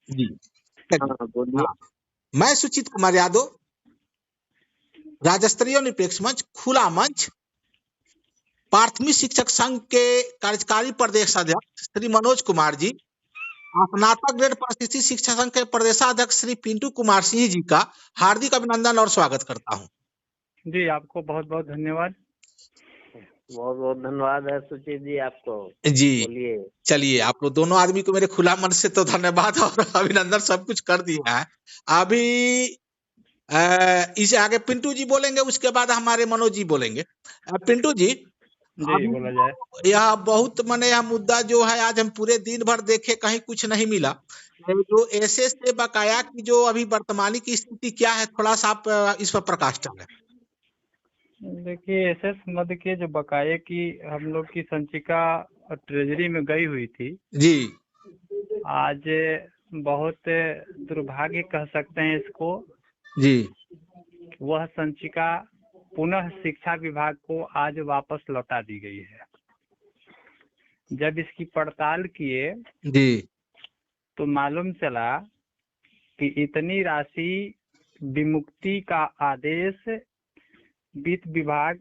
जी चलिए। हाँ बोलिए। हाँ, मैं सुचित कुमार यादव, राज्य स्तरीय निरपेक्ष मंच, खुला मंच, प्राथमिक शिक्षक संघ के कार्यकारी प्रदेश अध्यक्ष श्री मनोज कुमार जी, स्नातक ग्रेड परिस्थिति शिक्षा संघ के प्रदेशाध्यक्ष श्री पिंटू कुमार सिंह जी का हार्दिक अभिनंदन और स्वागत करता हूँ। जी आपको बहुत बहुत धन्यवाद। बहुत बहुत धन्यवाद है सुचित जी आपको। जी बोलिए। चलिए, आप लोग दोनों आदमी को मेरे खुला मन से तो धन्यवाद और अभिनंदन सब कुछ कर दिया है। अभी इसे आगे पिंटू जी बोलेंगे, उसके बाद हमारे मनोज जी बोलेंगे। पिंटू जी, जी बोला जाए। यह बहुत माने यह मुद्दा जो है आज हम पूरे दिन भर देखे, कहीं कुछ नहीं मिला। जो एसएस से बकाया की जो अभी वर्तमानी की स्थिति क्या है, थोड़ा सा आप इस पर प्रकाश डालें। देखिए एसएस मद के जो बकाये की हम लोग की संचिका ट्रेजरी में गई हुई थी जी आज, बहुत दुर्भाग्य कह सकते हैं इसको। जी वह संचिका पुनः शिक्षा विभाग को आज वापस लौटा दी गई है। जब इसकी पड़ताल किए जी तो मालूम चला कि इतनी राशि विमुक्ति का आदेश वित्त विभाग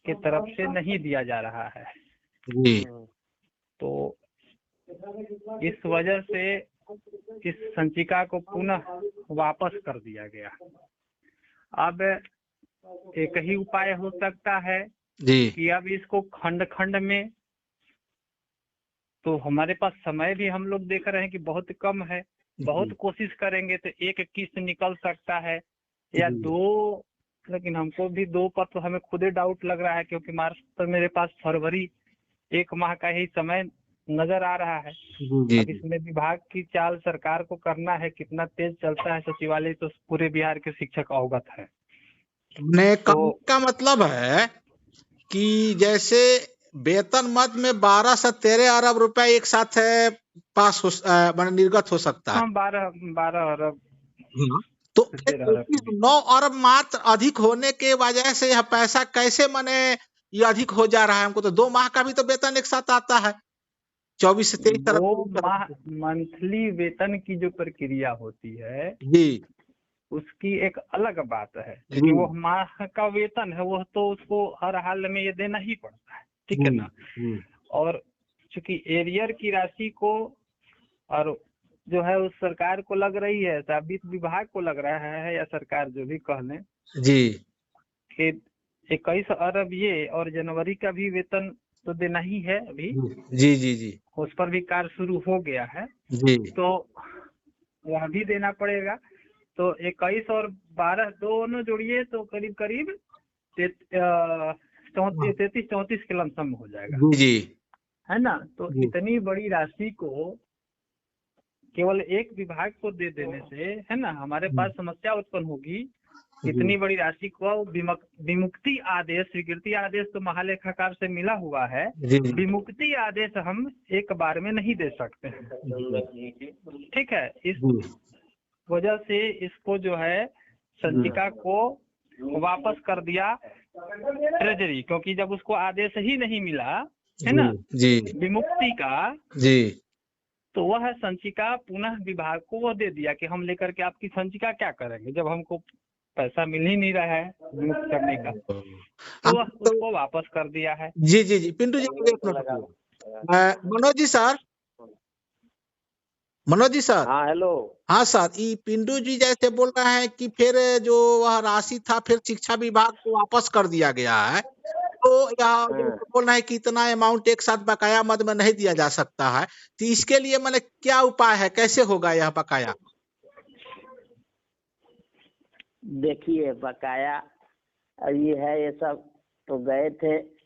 के तरफ से नहीं दिया जा रहा है। जी तो इस वजह से इस संचिका को पुनः वापस कर दिया गया। अब एक ही उपाय हो सकता है जी कि अब इसको खंड खंड में, तो हमारे पास समय भी हम लोग देख रहे हैं कि बहुत कम है, बहुत कोशिश करेंगे तो एक किस्त निकल सकता है या दो, लेकिन हमको भी दो पर तो हमें खुद ही डाउट लग रहा है, क्योंकि मार्च तो मेरे पास फरवरी 1 माह का ही समय नजर आ रहा है। अब इसमें विभाग की चाल सरकार को करना है, कितना तेज चलता है सचिवालय तो पूरे बिहार के शिक्षक अवगत है। कहने का मतलब है कि जैसे वेतन मद में 12 से 13 अरब रुपए एक साथ पास हो निर्गत हो सकता है। 12 अरब तो 9 अरब मात्र अधिक होने के वजह से यह पैसा कैसे माने ये अधिक हो जा रहा है? हमको तो 2 माह का भी तो वेतन एक साथ आता है, 24 से 23 अरब। 2 माह मंथली वेतन की जो प्रक्रिया होती है जी उसकी एक अलग बात है, लेकिन वो माह का वेतन है, वो तो उसको हर हाल में ये देना ही पड़ता है, ठीक है ना। और चूंकि एरियर की राशि को और जो है उस सरकार को लग रही है, वित्त विभाग को लग रहा है या सरकार जो भी कह लें जी कि 21 अरब ये और जनवरी का भी वेतन तो देना ही है अभी। जी जी जी उस पर भी कार्य शुरू हो गया है जी तो वह भी देना पड़ेगा। तो 21 और 12 दोनों जोड़िए तो करीब करीब 33-34 के लमसम हो जाएगा, जी है ना। तो इतनी बड़ी राशि को केवल एक विभाग को दे देने से, है ना, हमारे पास समस्या उत्पन्न होगी। इतनी बड़ी राशि को विमुक्ति आदेश, स्वीकृति आदेश तो महालेखाकार से मिला हुआ है, विमुक्ति आदेश हम एक बार में नहीं दे सकते हैं, ठीक है। इस वजह से इसको जो है संचिका को वापस कर दिया ट्रेजरी, क्योंकि जब उसको आदेश ही नहीं मिला, है ना, विमुक्ति का, तो वह संचिका पुनः विभाग को वो दे दिया कि हम लेकर के आपकी संचिका क्या करेंगे, जब हमको पैसा मिल ही नहीं रहा है विमुक्त करने का, तो वह उसको वापस कर दिया है। जी जी जी पिंटू जी, मनोज जी सर, मनोज जी सर। हाँ हेलो। हाँ सर, ये पिंटू जी जैसे बोल रहे हैं कि फिर जो वह राशि था फिर शिक्षा विभाग को वापस कर दिया गया है, तो यहाँ बोल रहे हैं कि इतना अमाउंट एक साथ बकाया मद में नहीं दिया जा सकता है, तो इसके लिए मैंने क्या उपाय है, कैसे होगा यह बकाया? देखिए बकाया ये है, ये सब तो गए थे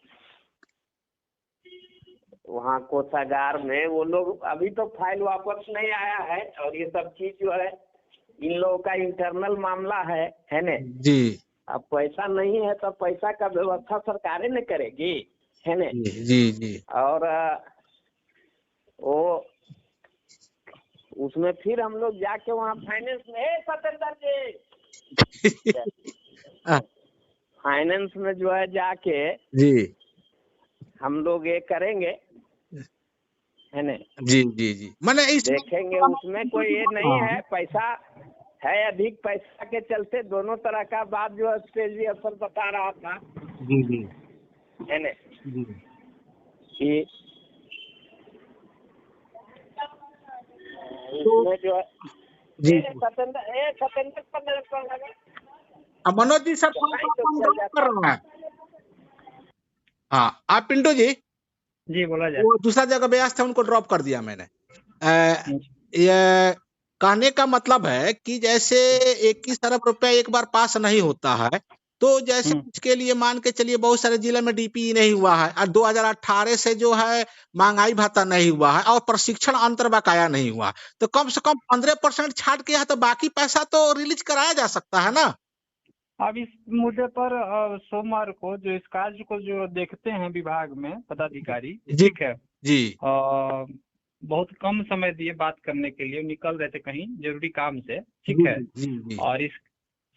वहाँ कोषागार में, वो लोग अभी तो फाइल वापस नहीं आया है, और ये सब चीज जो है इन लोगों का इंटरनल मामला है ना जी। अब पैसा नहीं है तो पैसा का व्यवस्था सरकारें न करेगी, है ना। जी जी। और वो उसमें फिर हम लोग जाके वहाँ फाइनेंस में सतेंद्र जी फाइनेंस में जो है जाके जी हम लोग ये करेंगे, है ना। जी जी जी, मैंने इस देखेंगे उसमें कोई ये नहीं है, पैसा है, अधिक पैसा के चलते दोनों तरह का बात जो तेजी अफसर बता रहा था, जी जी है ना, जी कि इसमें जो है जी सतेंद्र पर मेरे को लगा अब मनोज जी सर तो नहीं तो फोन चल ड्रॉप जाता। कर रहा है। हाँ, आप पिंटू जी, जी बोला जाए। वो दूसरा जगह व्यस्त है, उनको ड्रॉप कर दिया मैंने। ये कहने का मतलब है कि जैसे 21 अरब रुपया एक बार पास नहीं होता है, तो जैसे इसके लिए मान के चलिए बहुत सारे जिले में डीपीई नहीं हुआ है, और 2018 से जो है महंगाई भत्ता नहीं हुआ है, और प्रशिक्षण अंतर बकाया नहीं हुआ, तो कम से कम 15% छाट किया है, तो बाकी पैसा तो रिलीज कराया जा सकता है ना। अब इस मुद्दे पर सोमवार को जो इस कार्य को जो देखते हैं विभाग में पदाधिकारी, ठीक है जी बहुत कम समय दिए बात करने के लिए, निकल रहे थे कहीं जरूरी काम से, ठीक है। जी और इस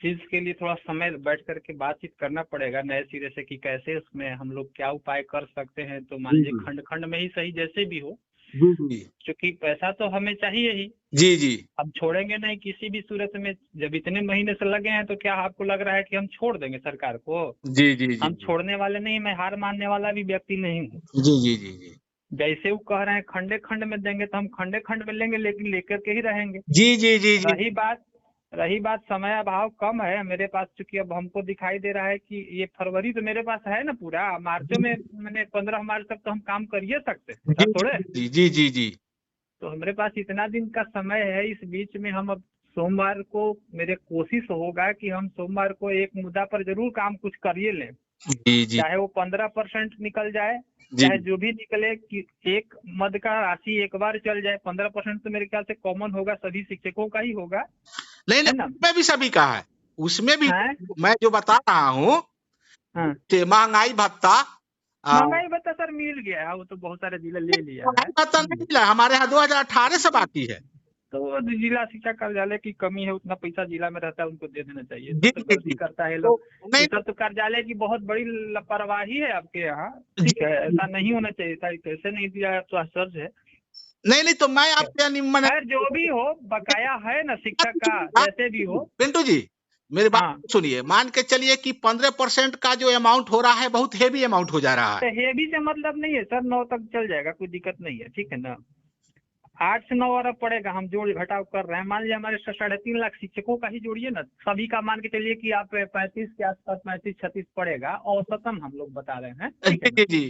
चीज के लिए थोड़ा समय बैठ करके बातचीत करना पड़ेगा नए सिरे से कि कैसे उसमें हम लोग क्या उपाय कर सकते हैं। तो मान लीजिए खंड खंड में ही सही, जैसे भी हो, क्योंकि पैसा तो हमें चाहिए ही। जी जी, हम छोड़ेंगे नहीं किसी भी सूरत में। जब इतने महीने से लगे हैं तो क्या आपको लग रहा है कि हम छोड़ देंगे सरकार को? जी जी जी, हम छोड़ने वाले नहीं, मैं हार मानने वाला भी व्यक्ति नहीं हूँ। जी जी जी जी, जैसे वो कह रहे हैं खंडे खंड में देंगे तो हम खंडे खंड में लेंगे, लेकिन लेकर के ही रहेंगे। जी जी जी जी, रही बात समय अभाव कम है मेरे पास, चूंकि अब हमको दिखाई दे रहा है कि ये फरवरी तो मेरे पास है ना पूरा, मार्च में मैंने 15 मार्च तक तो हम काम कर ही सकते हैं थोड़े। जी जी जी जी, तो हमारे पास इतना दिन का समय है, इस बीच में हम अब सोमवार को, मेरे कोशिश होगा कि हम सोमवार को एक मुद्दा पर जरूर काम कुछ करिए लें, जी जी, चाहे वो 15% निकल जाए, जी चाहे जो भी निकले, कि एक मद का राशि एक बार चल जाए। 15% तो मेरे ख्याल से कॉमन होगा, सभी शिक्षकों का ही होगा, नहीं है ना। उसमें भी सभी का है, उसमें भी है? मैं जो बता रहा हूँ, हाँ, महंगाई भत्ता, महंगाई भत्ता सर मिल गया है, वो तो बहुत सारे जिले ले लिया है। महंगाई भत्ता नहीं मिला, हमारे यहाँ 2018 से बाकी है। तो वो जिला शिक्षा कार्यालय की कमी है, उतना पैसा जिला में रहता है, उनको दे देना चाहिए। जी तो जी गलती जी, करता है तो लोग। नहीं ये सब तो कार्यालय की बहुत बड़ी लापरवाही है आपके यहाँ, ठीक है। ऐसा नहीं होना चाहिए था, कैसे नहीं दिया तो आश्चर्य है। नहीं, तो मैं आपसे खैर जो भी हो, बकाया है ना शिक्षक का, जैसे भी हो। पिंटू जी मेरी बात हाँ, सुनिए, मान के चलिए कि 15% का जो अमाउंट हो रहा है बहुत हेवी अमाउंट हो जा रहा है। तो हेवी से मतलब नहीं है सर, 9 तक चल जाएगा, कोई दिक्कत नहीं है, ठीक है ना। 8 से 9 अरब पड़ेगा, हम जोड़ घटाव कर रहे हैं। मान लीजिए हमारे 3.5 लाख शिक्षकों का ही जोड़िए ना, सभी का मान के चलिए कि आप 35 के आसपास, 35-36 पड़ेगा औसतन, हम लोग बता रहे हैं, ठीक है जी जी,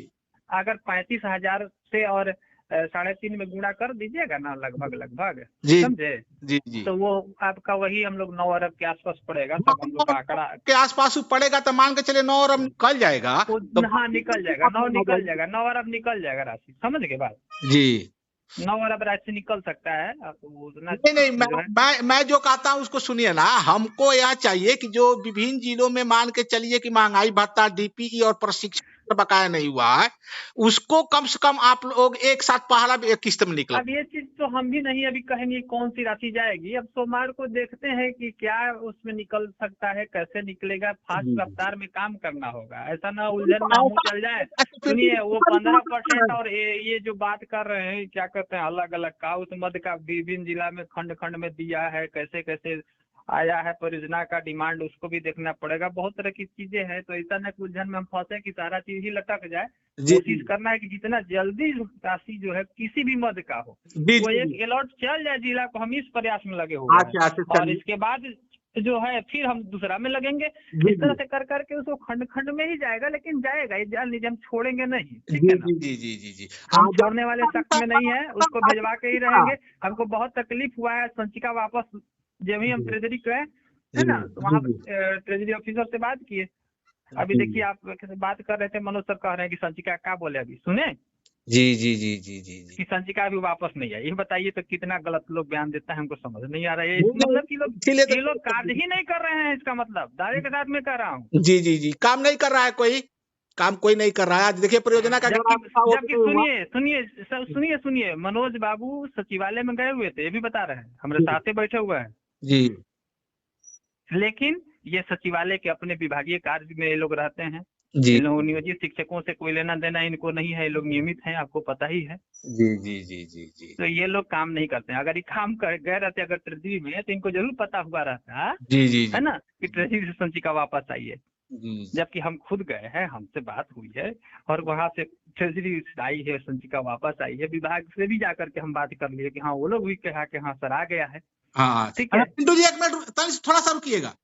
अगर 35,000 से और 3.5 में गुणा कर दीजिएगा ना, लगभग जी समझे, जी जी, तो वो आपका वही हम लोग 9 अरब के आसपास पड़ेगा। तब हम लोग का आंकड़ा के आसपास वो पड़ेगा, तो मान के चलिए 9 अरब निकल जाएगा, तो हाँ निकल जाएगा, 9 निकल जाएगा, 9 अरब निकल जाएगा राशि, समझ गए बात। जी, 9 अरब राशि निकल सकता है, तो उतना नहीं, मैं जो कहता हूँ उसको सुनिए ना। हमको यह चाहिए कि जो विभिन्न जिलों में मान के चलिए कि महंगाई भत्ता, डीपीई और प्रशिक्षण बकाया नहीं हुआ है, उसको कम से कम आप लोग एक साथ पहला एक किस्त में निकला। अब ये चीज तो हम भी नहीं अभी कहेंगे कौन सी राशि जाएगी। अब सोमवार को देखते हैं कि क्या उसमें निकल सकता है, कैसे निकलेगा। फास्ट रफ्तार में काम करना होगा, ऐसा ना उलझन में हम चल जाए। सुनिए वो 15% और ये जो बात कर रहे हैं, क्या कहते हैं, अलग अलग का, उस मद का विभिन्न जिला में खंड खंड में दिया है, कैसे कैसे आया है परियोजना का डिमांड, उसको भी देखना पड़ेगा। बहुत तरह की चीजें हैं, तो ऐसा न उलझन में हम फंसे कि सारा चीज ही लटक जाए। कोशिश करना है कि जितना जल्दी राशि जो है किसी भी मद का हो, वो एक अलॉट चल जाए जिला को, हम इस प्रयास में लगे हुए हैं। और इसके बाद जो है फिर हम दूसरा में लगेंगे। इस तरह से कर करके उसको खंड खंड में ही जाएगा, लेकिन जाएगा, ये जान लीजिए, हम छोड़ेंगे नहीं, ठीक है ना। जी जी जी जी, हम छोड़ने वाले शख्स में नहीं है, उसको भेजवा के ही रहेंगे। हमको बहुत तकलीफ हुआ है, संचिका वापस जब ही हम ट्रेजरी गए, है ना, तो वहाँ ट्रेजरी ऑफिसर से बात किए। अभी देखिए आप बात कर रहे थे, मनोज सर कह रहे हैं कि संचिका क्या बोले, अभी सुने। जी जी जी जी जी जी, कि संचिका अभी वापस नहीं आई। ये बताइए तो कितना गलत लोग बयान देता है, हमको समझ नहीं आ रहा है। मतलब कि ये लोग कार्य ही नहीं कर रहे हैं, इसका मतलब दावे के साथ में कर रहा हूँ। जी जी जी, काम नहीं कर रहा है, कोई नहीं कर रहा है। आज देखिए परियोजना का जबकि सुनिए मनोज बाबू सचिवालय में गए हुए थे, ये भी बता रहे हैं, हमारे साथ बैठे हुए हैं जी। लेकिन ये सचिवालय के अपने विभागीय कार्य में ये लोग रहते हैं, जी इन लोगों नियोजित शिक्षकों से कोई लेना देना इनको नहीं है, ये लोग नियमित हैं, आपको पता ही है। जी जी जी जी जी तो ये लोग काम नहीं करते हैं। अगर ये काम कर गए रहते अगर ट्रेजरी में तो इनको जरूर पता हुआ रहता जी जी है ना कि ट्रेजरी से संचिका वापस आई है। जी जबकि हम खुद गए हैं, हमसे बात हुई है और वहां से ट्रेजरी आई है, संचिका वापस आई है। विभाग से भी जाकर के हम बात कर लिए कि हाँ वो लोग भी कहा कि हाँ सर आ गया है। हाँ ठीक है। पिंटू जी एक मिनट थोड़ा सा रुकिएगा।